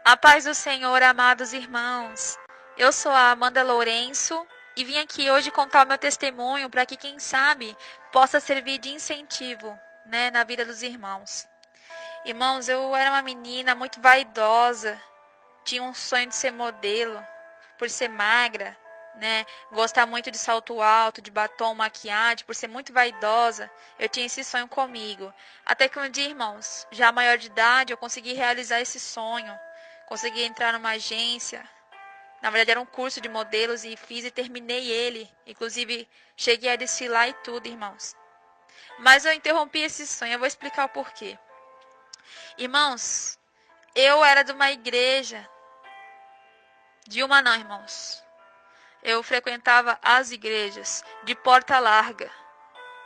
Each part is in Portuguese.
A paz do Senhor, amados irmãos. Eu sou a Amanda Lourenço e vim aqui hoje contar o meu testemunho para que, quem sabe, possa servir de incentivo, na vida dos irmãos. Irmãos, eu era uma menina muito vaidosa, tinha um sonho de ser modelo, por ser magra, gostar muito de salto alto, de batom, maquiagem, por ser muito vaidosa, eu tinha esse sonho comigo. Até que um dia, irmãos, já maior de idade, eu consegui realizar esse sonho. Consegui entrar numa agência. Na verdade, era um curso de modelos e fiz e terminei ele. Inclusive, cheguei a desfilar e tudo, irmãos. Mas eu interrompi esse sonho. Eu vou explicar o porquê. Irmãos, eu era de uma igreja. De uma não, irmãos. Eu frequentava as igrejas de porta larga.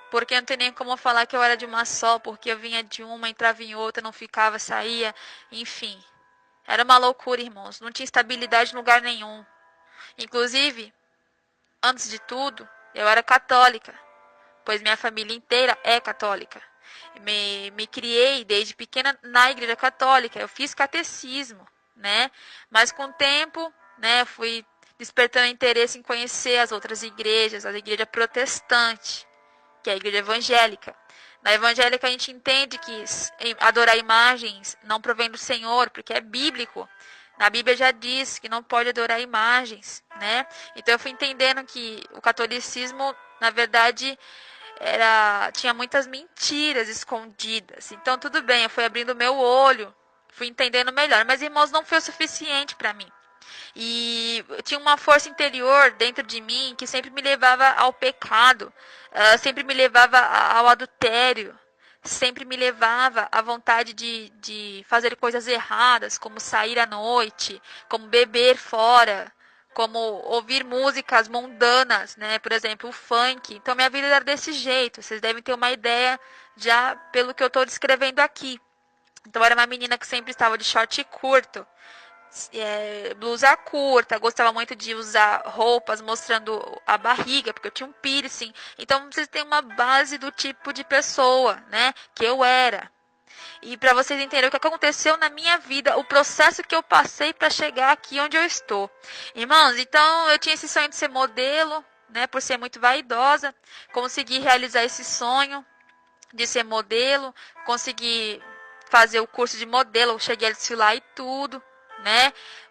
Porque não tem nem como falar que eu era de uma só, porque eu vinha de uma, entrava em outra, não ficava, saía, enfim. Era uma loucura, irmãos. Não tinha estabilidade em lugar nenhum. Inclusive, antes de tudo, eu era católica, pois minha família inteira é católica. Me criei desde pequena na igreja católica. Eu fiz catecismo, Mas com o tempo, fui despertando interesse em conhecer as outras igrejas, a igreja protestante, que é a igreja evangélica. Na evangélica a gente entende que adorar imagens não provém do Senhor, porque é bíblico. Na Bíblia já diz que não pode adorar imagens, Então eu fui entendendo que o catolicismo, na verdade, tinha muitas mentiras escondidas. Então tudo bem, eu fui abrindo meu olho, fui entendendo melhor. Mas, irmãos, não foi o suficiente para mim. E tinha uma força interior dentro de mim que sempre me levava ao pecado, sempre me levava ao adultério, sempre me levava à vontade de fazer coisas erradas, como sair à noite, como beber fora, como ouvir músicas mundanas, Por exemplo, o funk. Então minha vida era desse jeito. Vocês devem ter uma ideia já pelo que eu estou descrevendo aqui. Então eu era uma menina que sempre estava de short curto, blusa curta, gostava muito de usar roupas mostrando a barriga, porque eu tinha um piercing. Então vocês têm uma base do tipo de pessoa, que eu era. E para vocês entenderem o que aconteceu na minha vida, o processo que eu passei para chegar aqui onde eu estou. Irmãos, então eu tinha esse sonho de ser modelo, por ser muito vaidosa, consegui realizar esse sonho de ser modelo, consegui fazer o curso de modelo, cheguei a desfilar e tudo,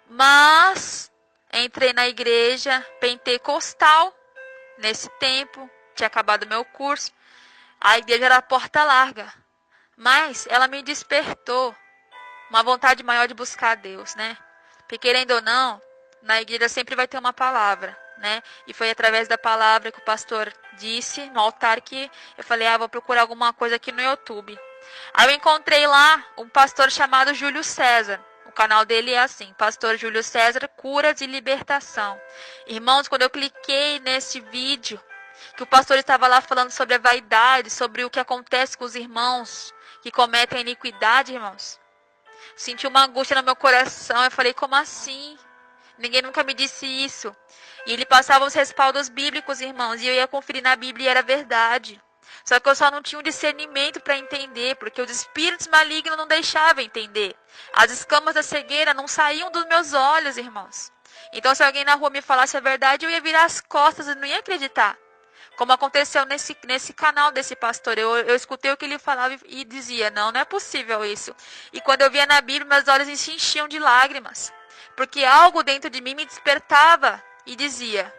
Mas entrei na igreja pentecostal nesse tempo, tinha acabado meu curso. A igreja era porta larga, mas ela me despertou uma vontade maior de buscar a Deus, Porque querendo ou não, na igreja sempre vai ter uma palavra, E foi através da palavra que o pastor disse no altar que eu falei, vou procurar alguma coisa aqui no YouTube. Aí eu encontrei lá um pastor chamado Júlio César. O canal dele é assim, Pastor Júlio César, Curas e Libertação. Irmãos, quando eu cliquei nesse vídeo, que o pastor estava lá falando sobre a vaidade, sobre o que acontece com os irmãos que cometem iniquidade, irmãos. Senti uma angústia no meu coração. Eu falei, como assim? Ninguém nunca me disse isso. E ele passava os respaldos bíblicos, irmãos, e eu ia conferir na Bíblia e era verdade. Só que eu só não tinha um discernimento para entender, porque os espíritos malignos não deixavam entender. As escamas da cegueira não saíam dos meus olhos, irmãos. Então, se alguém na rua me falasse a verdade, eu ia virar as costas e não ia acreditar. Como aconteceu nesse canal desse pastor. Eu escutei o que ele falava e dizia, não é possível isso. E quando eu via na Bíblia, meus olhos se enchiam de lágrimas. Porque algo dentro de mim me despertava e dizia,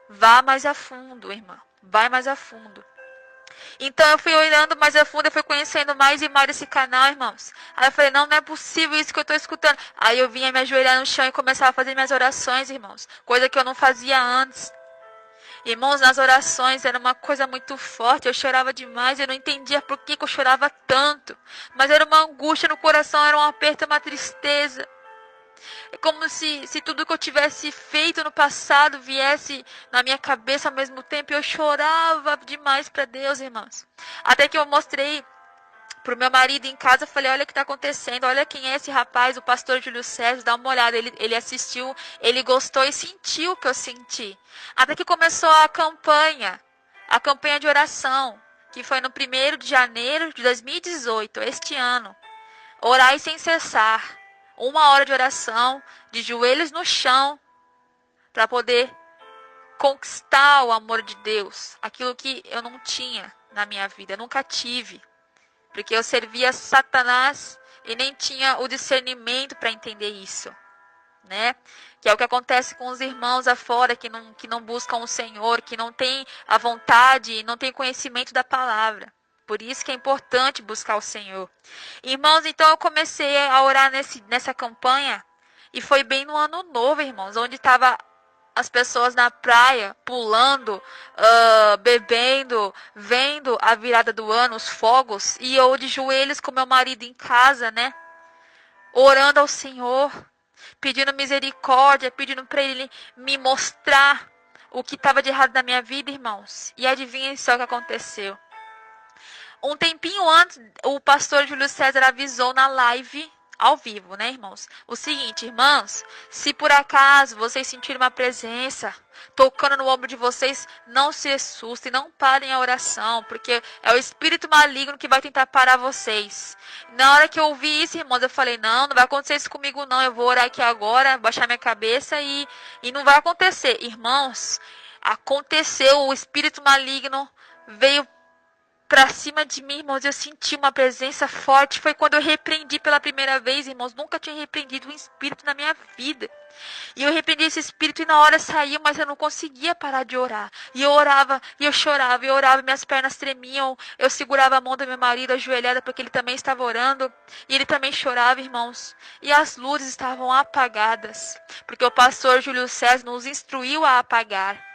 vá mais a fundo, irmã, vai mais a fundo. Então eu fui olhando mais a fundo, eu fui conhecendo mais e mais esse canal, irmãos. Aí eu falei, não é possível isso que eu estou escutando. Aí eu vinha me ajoelhar no chão e começava a fazer minhas orações, irmãos. Coisa que eu não fazia antes. Irmãos, nas orações era uma coisa muito forte, eu chorava demais, eu não entendia por que eu chorava tanto. Mas era uma angústia no coração, era um aperto, uma tristeza. É como se tudo que eu tivesse feito no passado viesse na minha cabeça ao mesmo tempo. Eu chorava demais para Deus, irmãos. Até que eu mostrei pro meu marido em casa, eu falei, olha o que está acontecendo, olha quem é esse rapaz, o pastor Júlio César, dá uma olhada. Ele assistiu, ele gostou e sentiu o que eu senti. Até que começou a campanha de oração, que foi no 1º de janeiro de 2018, este ano. Orai sem cessar. 1 hora de oração, de joelhos no chão, para poder conquistar o amor de Deus, aquilo que eu não tinha na minha vida, eu nunca tive, porque eu servia Satanás e nem tinha o discernimento para entender isso, né? Que é o que acontece com os irmãos afora que não buscam o Senhor, que não tem a vontade e não tem conhecimento da palavra. Por isso que é importante buscar o Senhor. Irmãos, então eu comecei a orar nessa campanha e foi bem no ano novo, irmãos, onde estava as pessoas na praia, pulando, bebendo, vendo a virada do ano, os fogos, e eu de joelhos com meu marido em casa, né? Orando ao Senhor, pedindo misericórdia, pedindo para Ele me mostrar o que estava de errado na minha vida, irmãos. E adivinhem só o que aconteceu. Um tempinho antes, o pastor Júlio César avisou na live, ao vivo, né, irmãos? O seguinte, irmãos, se por acaso vocês sentirem uma presença tocando no ombro de vocês, não se assustem, não parem a oração, porque é o espírito maligno que vai tentar parar vocês. Na hora que eu ouvi isso, irmãos, eu falei, não vai acontecer isso comigo não, eu vou orar aqui agora, baixar minha cabeça e não vai acontecer. Irmãos, aconteceu, o espírito maligno veio pra cima de mim, irmãos, eu senti uma presença forte. Foi quando eu repreendi pela primeira vez, irmãos. Nunca tinha repreendido um espírito na minha vida. E eu repreendi esse espírito e na hora saiu, mas eu não conseguia parar de orar. E eu orava, e eu chorava, e eu orava, minhas pernas tremiam. Eu segurava a mão do meu marido ajoelhada, porque ele também estava orando. E ele também chorava, irmãos. E as luzes estavam apagadas, porque o pastor Júlio César nos instruiu a apagar.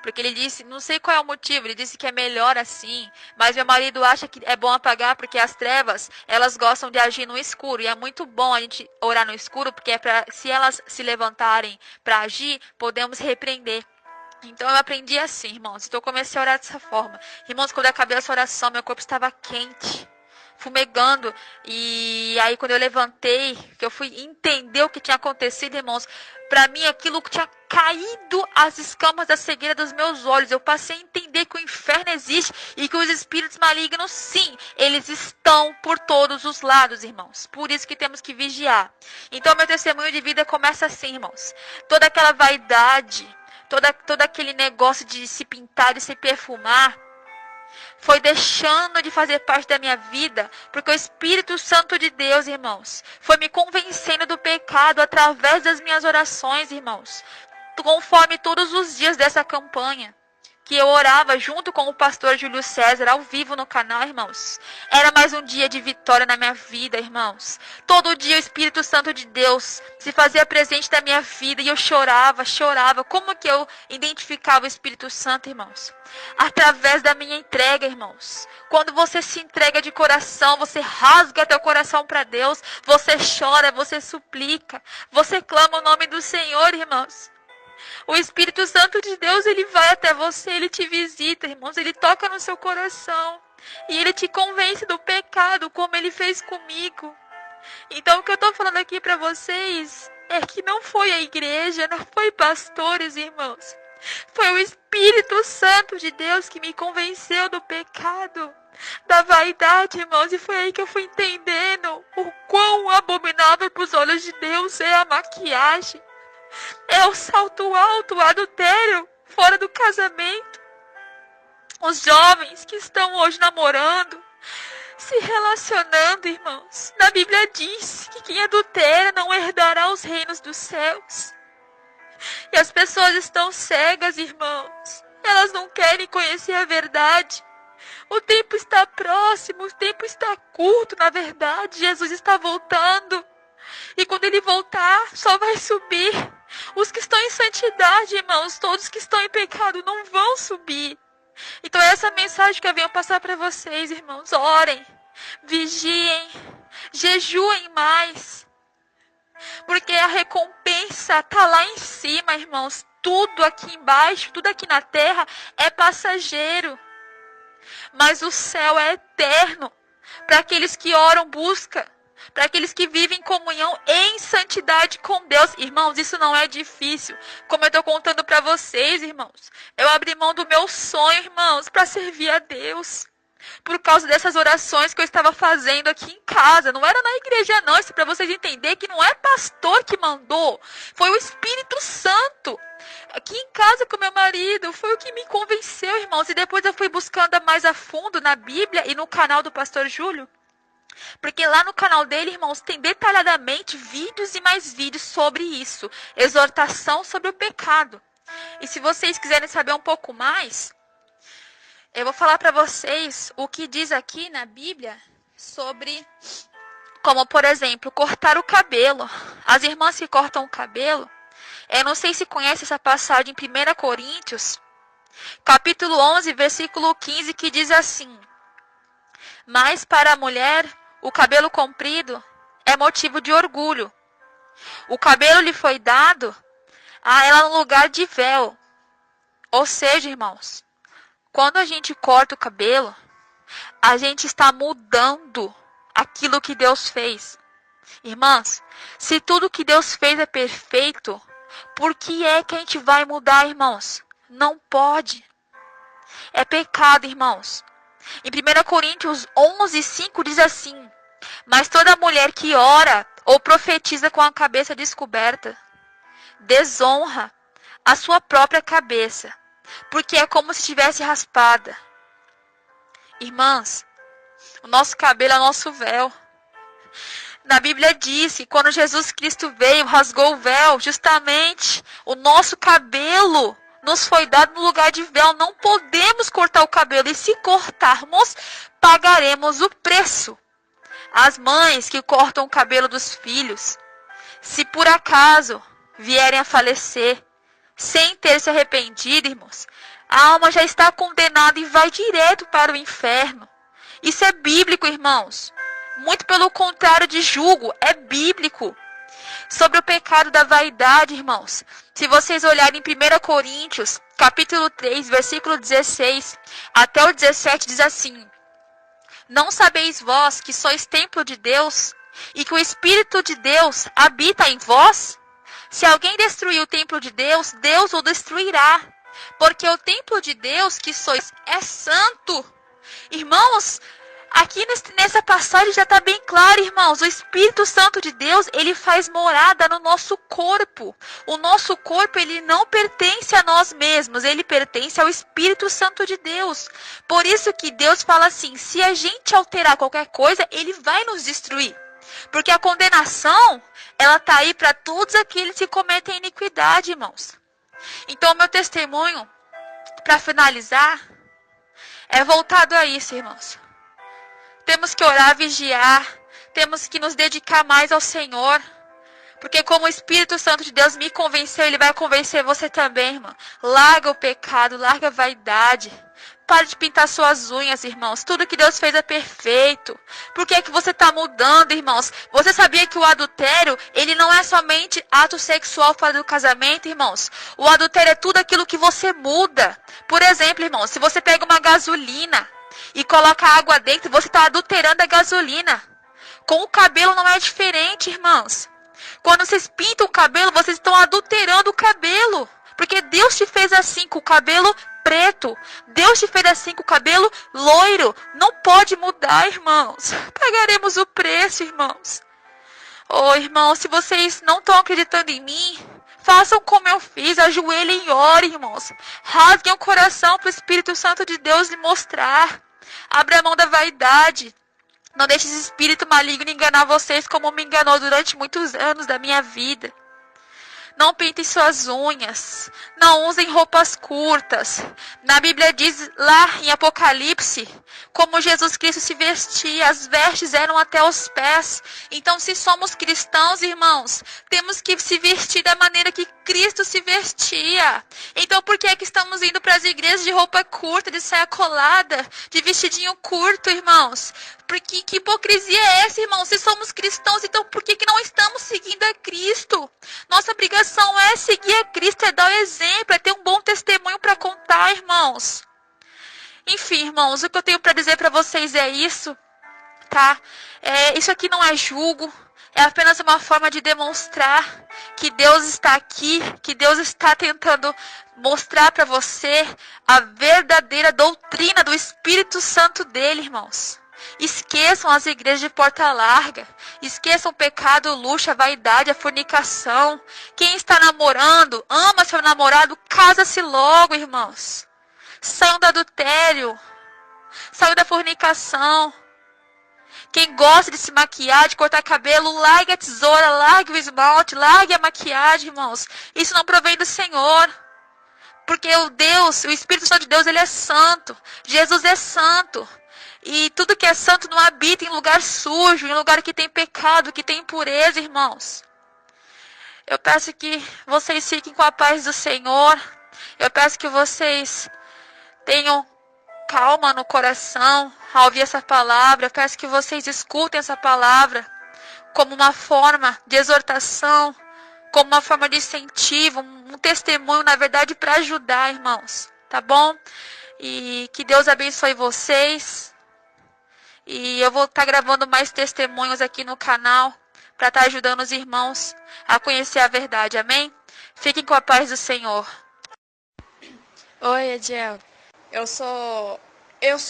Porque ele disse, não sei qual é o motivo, ele disse que é melhor assim. Mas meu marido acha que é bom apagar porque as trevas, elas gostam de agir no escuro. E é muito bom a gente orar no escuro, porque é pra, se elas se levantarem para agir, podemos repreender. Então eu aprendi assim, irmãos. Então eu comecei a orar dessa forma. Irmãos, quando eu acabei essa oração, meu corpo estava quente, fumegando. E aí quando eu levantei, que eu fui entender o que tinha acontecido, irmãos, para mim aquilo que tinha caído as escamas da cegueira dos meus olhos. Eu passei a entender que o inferno existe e que os espíritos malignos, sim, eles estão por todos os lados, irmãos. Por isso que temos que vigiar. Então meu testemunho de vida começa assim, irmãos. Toda aquela vaidade, todo aquele negócio de se pintar e se perfumar, foi deixando de fazer parte da minha vida, porque o Espírito Santo de Deus, irmãos, foi me convencendo do pecado através das minhas orações, irmãos, conforme todos os dias dessa campanha, que eu orava junto com o pastor Júlio César, ao vivo no canal, irmãos. Era mais um dia de vitória na minha vida, irmãos. Todo dia o Espírito Santo de Deus se fazia presente na minha vida e eu chorava. Como que eu identificava o Espírito Santo, irmãos? Através da minha entrega, irmãos. Quando você se entrega de coração, você rasga teu coração para Deus, você chora, você suplica, você clama o nome do Senhor, irmãos. O Espírito Santo de Deus, ele vai até você, ele te visita, irmãos, ele toca no seu coração e ele te convence do pecado, como ele fez comigo. Então, o que eu estou falando aqui para vocês é que não foi a igreja, não foi pastores, irmãos. Foi o Espírito Santo de Deus que me convenceu do pecado, da vaidade, irmãos, e foi aí que eu fui entendendo o quão abominável para os olhos de Deus é a maquiagem. É o salto alto, o adultério, fora do casamento. Os jovens que estão hoje namorando, se relacionando, irmãos. Na Bíblia diz que quem adultera não herdará os reinos dos céus. E as pessoas estão cegas, irmãos. Elas não querem conhecer a verdade. O tempo está próximo, o tempo está curto, na verdade. Jesus está voltando. E quando ele voltar, só vai subir os que estão em santidade, irmãos. Todos que estão em pecado não vão subir. Então é essa mensagem que eu venho passar para vocês, irmãos. Orem, vigiem, jejuem mais. Porque a recompensa está lá em cima, irmãos. Tudo aqui embaixo, tudo aqui na terra é passageiro. Mas o céu é eterno. Para aqueles que oram, buscam. Para aqueles que vivem em comunhão em santidade com Deus. Irmãos, isso não é difícil. Como eu estou contando para vocês, irmãos. Eu abri mão do meu sonho, irmãos, para servir a Deus. por causa dessas orações que eu estava fazendo aqui em casa. Não era na igreja, não. Isso é para vocês entenderem que não é pastor que mandou. Foi o Espírito Santo. Aqui em casa com meu marido. Foi o que me convenceu, irmãos. E depois eu fui buscando mais a fundo na Bíblia e no canal do pastor Júlio. Porque lá no canal dele, irmãos, tem detalhadamente vídeos e mais vídeos sobre isso. Exortação sobre o pecado. E se vocês quiserem saber um pouco mais, eu vou falar para vocês o que diz aqui na Bíblia sobre, como por exemplo, cortar o cabelo. As irmãs que cortam o cabelo, eu não sei se conhece essa passagem em 1 Coríntios, capítulo 11, versículo 15, que diz assim: mas para a mulher, o cabelo comprido é motivo de orgulho. O cabelo lhe foi dado a ela no lugar de véu. Ou seja, irmãos, quando a gente corta o cabelo, a gente está mudando aquilo que Deus fez. Irmãs, se tudo que Deus fez é perfeito, por que é que a gente vai mudar, irmãos? Não pode. É pecado, irmãos. Em 1 Coríntios 11, 5 diz assim: mas toda mulher que ora ou profetiza com a cabeça descoberta, desonra a sua própria cabeça, porque é como se estivesse raspada. Irmãs, o nosso cabelo é o nosso véu. Na Bíblia diz que quando Jesus Cristo veio, rasgou o véu, justamente o nosso cabelo nos foi dado no lugar de véu. Não podemos cortar o cabelo, e se cortarmos, pagaremos o preço. As mães que cortam o cabelo dos filhos, se por acaso vierem a falecer, sem ter se arrependido, irmãos, a alma já está condenada e vai direto para o inferno. Isso é bíblico, irmãos. Muito pelo contrário de julgo, é bíblico. Sobre o pecado da vaidade, irmãos, se vocês olharem em 1 Coríntios, capítulo 3, versículo 16 até o 17, diz assim: não sabeis vós que sois templo de Deus, e que o Espírito de Deus habita em vós? Se alguém destruir o templo de Deus, Deus o destruirá. Porque o templo de Deus que sois é santo. Irmãos, aqui nessa passagem já está bem claro, irmãos. O Espírito Santo de Deus, ele faz morada no nosso corpo. O nosso corpo, ele não pertence a nós mesmos. Ele pertence ao Espírito Santo de Deus. Por isso que Deus fala assim: se a gente alterar qualquer coisa, ele vai nos destruir. Porque a condenação, ela está aí para todos aqueles que cometem iniquidade, irmãos. Então, o meu testemunho, para finalizar, é voltado a isso, irmãos. Temos que orar, vigiar, temos que nos dedicar mais ao Senhor. Porque como o Espírito Santo de Deus me convenceu, ele vai convencer você também, irmão. Larga o pecado, larga a vaidade. Pare de pintar suas unhas, irmãos. Tudo que Deus fez é perfeito. Por que é que você está mudando, irmãos? Você sabia que o adultério, ele não é somente ato sexual fora do casamento, irmãos? O adultério é tudo aquilo que você muda. Por exemplo, irmãos, se você pega uma gasolina e coloca água dentro, você está adulterando a gasolina. Com o cabelo não é diferente, irmãos. Quando vocês pintam o cabelo, vocês estão adulterando o cabelo. Porque Deus te fez assim, com o cabelo preto. Deus te fez assim, com o cabelo loiro. Não pode mudar, irmãos. Pagaremos o preço, irmãos. Oh, irmãos, se vocês não estão acreditando em mim, façam como eu fiz. Ajoelhem e orem, irmãos. Rasguem o coração para o Espírito Santo de Deus lhe mostrar. Abra a mão da vaidade. Não deixe esse espírito maligno enganar vocês como me enganou durante muitos anos da minha vida. Não pintem suas unhas. Não usem roupas curtas. Na Bíblia diz lá em Apocalipse como Jesus Cristo se vestia. As vestes eram até os pés. Então, se somos cristãos, irmãos, temos que se vestir da maneira que Cristo se vestia. Então, por que é que estamos indo para as igrejas de roupa curta, de saia colada, de vestidinho curto, irmãos? Porque que hipocrisia é essa, irmãos? Se somos cristãos, então por que não estamos seguindo a Cristo? Nossa obrigação é seguir a Cristo, é dar o exemplo, é ter um bom testemunho para contar, irmãos. Enfim, irmãos, o que eu tenho para dizer para vocês é isso, tá? Isso aqui não é julgo. É apenas uma forma de demonstrar que Deus está aqui, que Deus está tentando mostrar para você a verdadeira doutrina do Espírito Santo dele, irmãos. Esqueçam as igrejas de porta larga. Esqueçam o pecado, o luxo, a vaidade, a fornicação. Quem está namorando, ama seu namorado, casa-se logo, irmãos. Saiam do adultério. Saiam da fornicação. Quem gosta de se maquiar, de cortar cabelo, largue a tesoura, largue o esmalte, largue a maquiagem, irmãos. Isso não provém do Senhor. Porque o Espírito Santo de Deus, ele é santo. Jesus é santo. E tudo que é santo não habita em lugar sujo, em lugar que tem pecado, que tem impureza, irmãos. Eu peço que vocês fiquem com a paz do Senhor. Eu peço que vocês tenham calma no coração ao ouvir essa palavra. Eu peço que vocês escutem essa palavra como uma forma de exortação, como uma forma de incentivo, um testemunho, na verdade, para ajudar, irmãos. Tá bom? E que Deus abençoe vocês. E eu vou estar gravando mais testemunhos aqui no canal para estar ajudando os irmãos a conhecer a verdade. Amém? Fiquem com a paz do Senhor. Oi, Ediel. Eu sou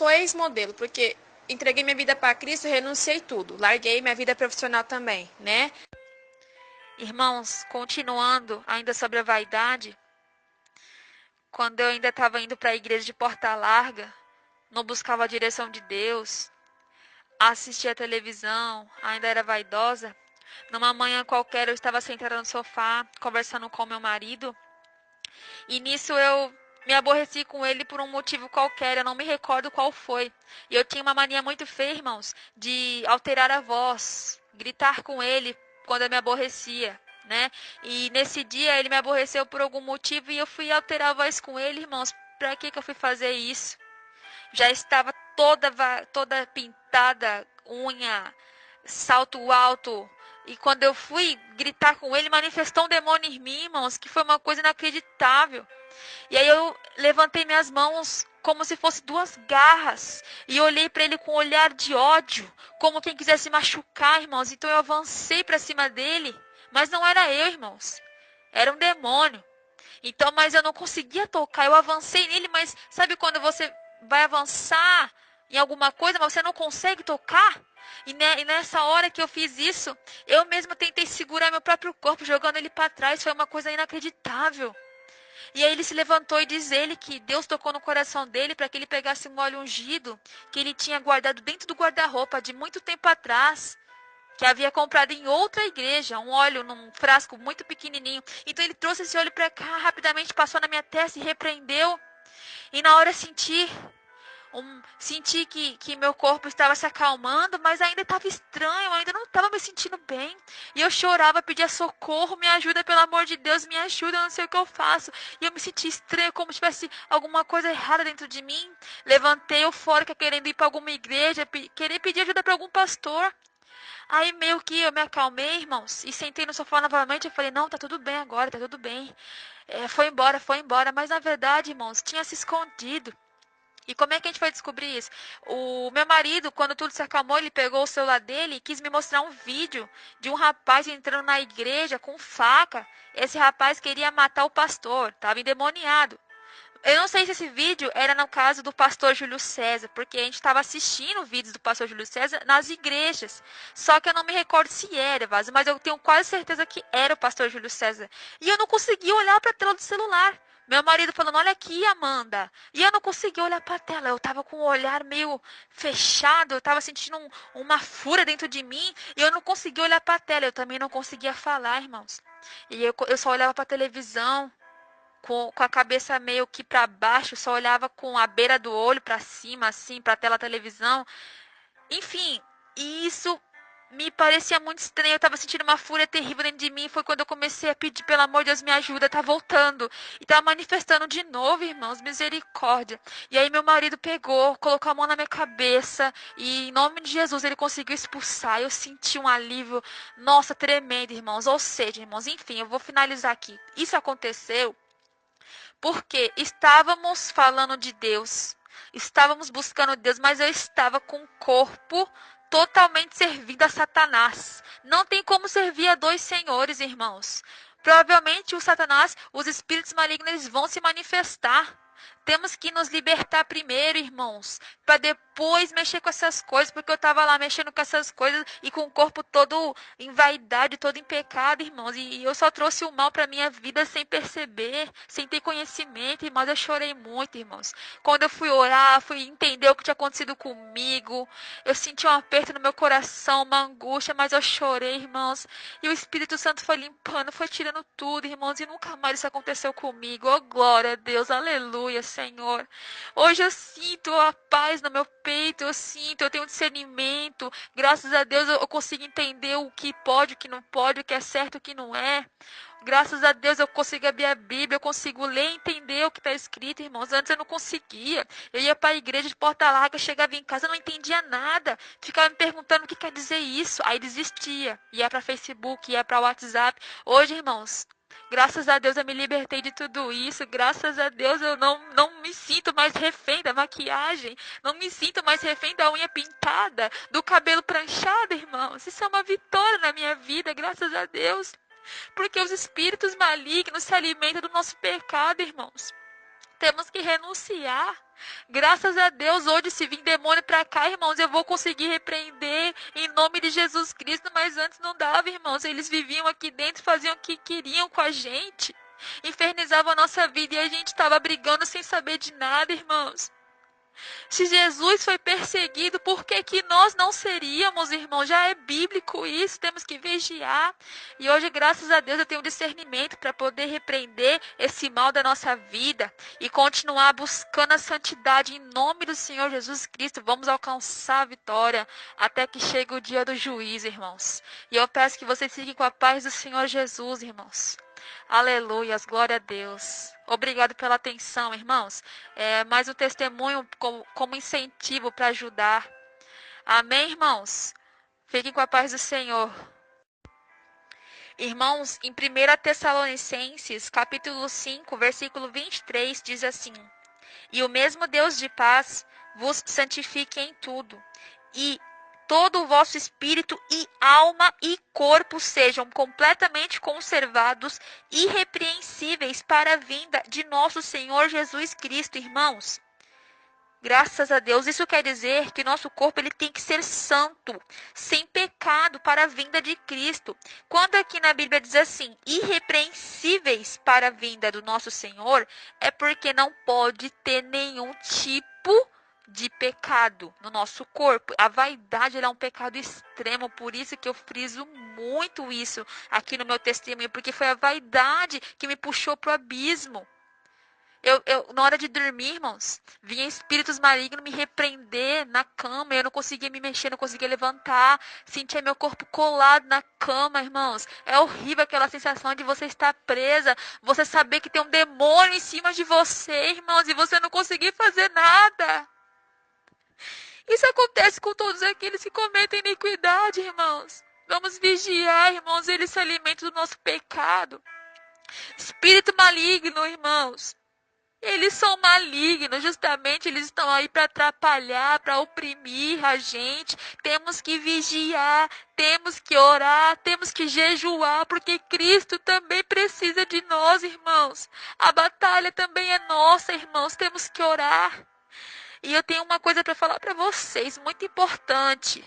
ex-modelo, porque entreguei minha vida para Cristo e renunciei tudo. Larguei minha vida profissional também, né? Irmãos, continuando ainda sobre a vaidade, quando eu ainda estava indo para a igreja de porta larga, não buscava a direção de Deus, assistia a televisão, ainda era vaidosa. Numa manhã qualquer eu estava sentada no sofá, conversando com meu marido, e nisso eu me aborreci com ele por um motivo qualquer, eu não me recordo qual foi. E eu tinha uma mania muito feia, irmãos, de alterar a voz, gritar com ele quando eu me aborrecia, né? E nesse dia ele me aborreceu por algum motivo e eu fui alterar a voz com ele, irmãos. Pra que eu fui fazer isso? Já estava toda pintada, unha, salto alto. E quando eu fui gritar com ele, manifestou um demônio em mim, irmãos, que foi uma coisa inacreditável. E aí eu levantei minhas mãos como se fosse duas garras e olhei para ele com um olhar de ódio, como quem quisesse machucar, irmãos. Então eu avancei para cima dele, mas não era eu, irmãos. Era um demônio. Então, mas eu não conseguia tocar. Eu avancei nele, mas sabe quando você vai avançar em alguma coisa, mas você não consegue tocar? E nessa hora que eu fiz isso, eu mesma tentei segurar meu próprio corpo, jogando ele para trás. Foi uma coisa inacreditável. E aí ele se levantou e diz ele que Deus tocou no coração dele para que ele pegasse um óleo ungido que ele tinha guardado dentro do guarda-roupa de muito tempo atrás, que havia comprado em outra igreja, um óleo num frasco muito pequenininho. Então ele trouxe esse óleo para cá, rapidamente passou na minha testa e repreendeu. E na hora senti que meu corpo estava se acalmando, mas ainda estava estranho, eu ainda não estava me sentindo bem. E eu chorava, pedia socorro, me ajuda, pelo amor de Deus, me ajuda, eu não sei o que eu faço. E eu me senti estranho, como se tivesse alguma coisa errada dentro de mim. Levantei eufórica, querendo ir para alguma igreja, querer pedir ajuda para algum pastor. Aí meio que eu me acalmei, irmãos, e sentei no sofá novamente. Eu falei, não, tá tudo bem agora, tá tudo bem. Foi embora. Mas na verdade, irmãos, tinha se escondido. E como é que a gente foi descobrir isso? O meu marido, quando tudo se acalmou, ele pegou o celular dele e quis me mostrar um vídeo de um rapaz entrando na igreja com faca. Esse rapaz queria matar o pastor, estava endemoniado. Eu não sei se esse vídeo era no caso do pastor Júlio César, porque a gente estava assistindo vídeos do pastor Júlio César nas igrejas. Só que eu não me recordo se era, mas eu tenho quase certeza que era o pastor Júlio César. E eu não conseguia olhar para a tela do celular. Meu marido falando, olha aqui, Amanda. E eu não conseguia olhar para a tela. Eu estava com o olhar meio fechado. Eu estava sentindo uma fúria dentro de mim. E eu não conseguia olhar para a tela. Eu também não conseguia falar, irmãos. E eu só olhava para a televisão com a cabeça meio que para baixo. Só olhava com a beira do olho para cima, assim, para a tela da televisão. Enfim, isso me parecia muito estranho. Eu estava sentindo uma fúria terrível dentro de mim. Foi quando eu comecei a pedir, pelo amor de Deus, me ajuda. Tá voltando. E tá manifestando de novo, irmãos. Misericórdia. E aí meu marido pegou, colocou a mão na minha cabeça. E em nome de Jesus ele conseguiu expulsar. Eu senti um alívio, nossa, tremendo, irmãos. Ou seja, irmãos, enfim, eu vou finalizar aqui. Isso aconteceu porque estávamos falando de Deus. Estávamos buscando Deus, mas eu estava com o corpo totalmente servindo a Satanás. Não tem como servir a dois senhores, irmãos. Provavelmente o Satanás, os espíritos malignos, eles vão se manifestar. Temos que nos libertar primeiro, irmãos, para depois mexer com essas coisas, porque eu estava lá mexendo com essas coisas e com o corpo todo em vaidade, todo em pecado, irmãos, e eu só trouxe o mal para minha vida sem perceber, sem ter conhecimento, irmãos, eu chorei muito, irmãos. Quando eu fui orar, fui entender o que tinha acontecido comigo, eu senti um aperto no meu coração, uma angústia, mas eu chorei, irmãos, e o Espírito Santo foi limpando, foi tirando tudo, irmãos, e nunca mais isso aconteceu comigo. Oh, glória a Deus, aleluia, Senhor. Hoje eu sinto a paz no meu peito, eu tenho discernimento. Graças a Deus eu consigo entender o que pode, o que não pode, o que é certo, o que não é. Graças a Deus eu consigo abrir a Bíblia, eu consigo ler e entender o que está escrito, irmãos. Antes eu não conseguia. Eu ia para a igreja de porta larga, chegava em casa, eu não entendia nada. Ficava me perguntando o que quer dizer isso. Aí desistia. Ia para Facebook, ia para WhatsApp. Hoje, irmãos, graças a Deus eu me libertei de tudo isso. Graças a Deus eu não me sinto mais refém da maquiagem. Não me sinto mais refém da unha pintada, do cabelo pranchado, irmãos. Isso é uma vitória na minha vida, graças a Deus. Porque os espíritos malignos se alimentam do nosso pecado, irmãos. Temos que renunciar. Graças a Deus, hoje se vir demônio para cá, irmãos, eu vou conseguir repreender em nome de Jesus Cristo, mas antes não dava, irmãos. Eles viviam aqui dentro, faziam o que queriam com a gente. Infernizavam a nossa vida e a gente estava brigando sem saber de nada, irmãos. Se Jesus foi perseguido, por que que nós não seríamos, irmãos? Já é bíblico isso, temos que vigiar. E hoje, graças a Deus, eu tenho discernimento para poder repreender esse mal da nossa vida e continuar buscando a santidade em nome do Senhor Jesus Cristo. Vamos alcançar a vitória até que chegue o dia do juízo, irmãos. E eu peço que vocês fiquem com a paz do Senhor Jesus, irmãos. Aleluias, glória a Deus. Obrigado pela atenção, irmãos. Mais um testemunho como incentivo para ajudar. Amém, irmãos? Fiquem com a paz do Senhor. Irmãos, em 1 Tessalonicenses, capítulo 5, versículo 23, diz assim: E o mesmo Deus de paz vos santifique em tudo, e todo o vosso espírito e alma e corpo sejam completamente conservados, irrepreensíveis para a vinda de nosso Senhor Jesus Cristo, irmãos. Graças a Deus, isso quer dizer que nosso corpo ele tem que ser santo, sem pecado para a vinda de Cristo. Quando aqui na Bíblia diz assim, irrepreensíveis para a vinda do nosso Senhor, é porque não pode ter nenhum tipo de pecado no nosso corpo. A vaidade é um pecado extremo, por isso que eu friso muito isso aqui no meu testemunho, porque foi a vaidade que me puxou para o abismo. Na hora de dormir, irmãos, vinha espíritos malignos me repreender na cama, eu não conseguia me mexer, não conseguia levantar, sentia meu corpo colado na cama, irmãos. É horrível aquela sensação de você estar presa, você saber que tem um demônio em cima de você, irmãos, e você não conseguir fazer nada. Isso acontece com todos aqueles que cometem iniquidade, irmãos. Vamos vigiar, irmãos, eles se alimentam do nosso pecado. Espírito maligno, irmãos. Eles são malignos, justamente eles estão aí para atrapalhar, para oprimir a gente. Temos que vigiar, temos que orar, temos que jejuar, porque Cristo também precisa de nós, irmãos. A batalha também é nossa, irmãos, temos que orar. E eu tenho uma coisa para falar para vocês, muito importante.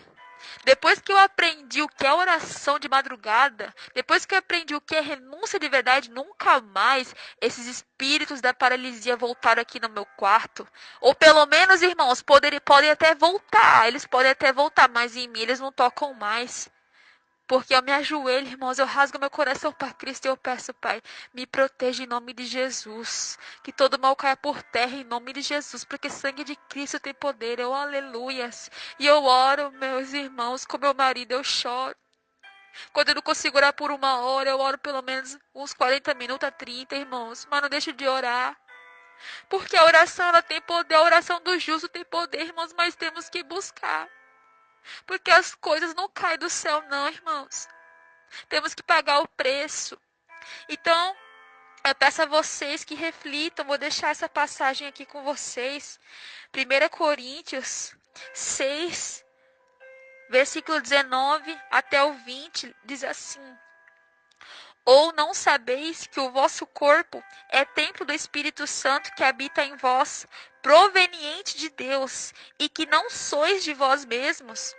Depois que eu aprendi o que é oração de madrugada, depois que eu aprendi o que é renúncia de verdade, nunca mais esses espíritos da paralisia voltaram aqui no meu quarto. Ou pelo menos, irmãos, podem até voltar, eles podem até voltar, mas em mim eles não tocam mais. Porque eu me ajoelho, irmãos, eu rasgo meu coração para Cristo e eu peço, Pai, me proteja em nome de Jesus. Que todo mal caia por terra em nome de Jesus, porque sangue de Cristo tem poder, eu aleluias. E eu oro, meus irmãos, com meu marido eu choro. Quando eu não consigo orar por 1 hora, eu oro pelo menos uns 40 minutos a 30, irmãos. Mas não deixo de orar. Porque a oração, ela tem poder, a oração do justo tem poder, irmãos, mas temos que buscar. Porque as coisas não caem do céu, não, irmãos. Temos que pagar o preço. Então, eu peço a vocês que reflitam. Vou deixar essa passagem aqui com vocês. 1 Coríntios 6, Versículo 19 até o 20 diz assim: Ou não sabeis que o vosso corpo é templo do Espírito Santo que habita em vós, proveniente de Deus, e que não sois de vós mesmos?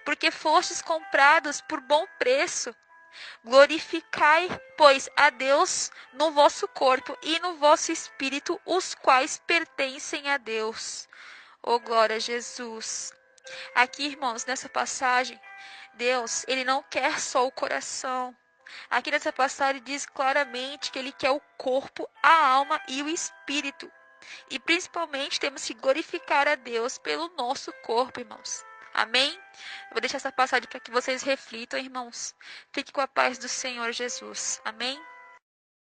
Porque fostes comprados por bom preço. Glorificai, pois, a Deus no vosso corpo e no vosso espírito, os quais pertencem a Deus. Oh, glória a Jesus. Aqui, irmãos, nessa passagem, Deus, ele não quer só o coração. Aqui nessa passagem diz claramente que ele quer o corpo, a alma e o espírito. E principalmente temos que glorificar a Deus pelo nosso corpo, irmãos. Amém? Eu vou deixar essa passagem para que vocês reflitam, irmãos. Fique com a paz do Senhor Jesus. Amém?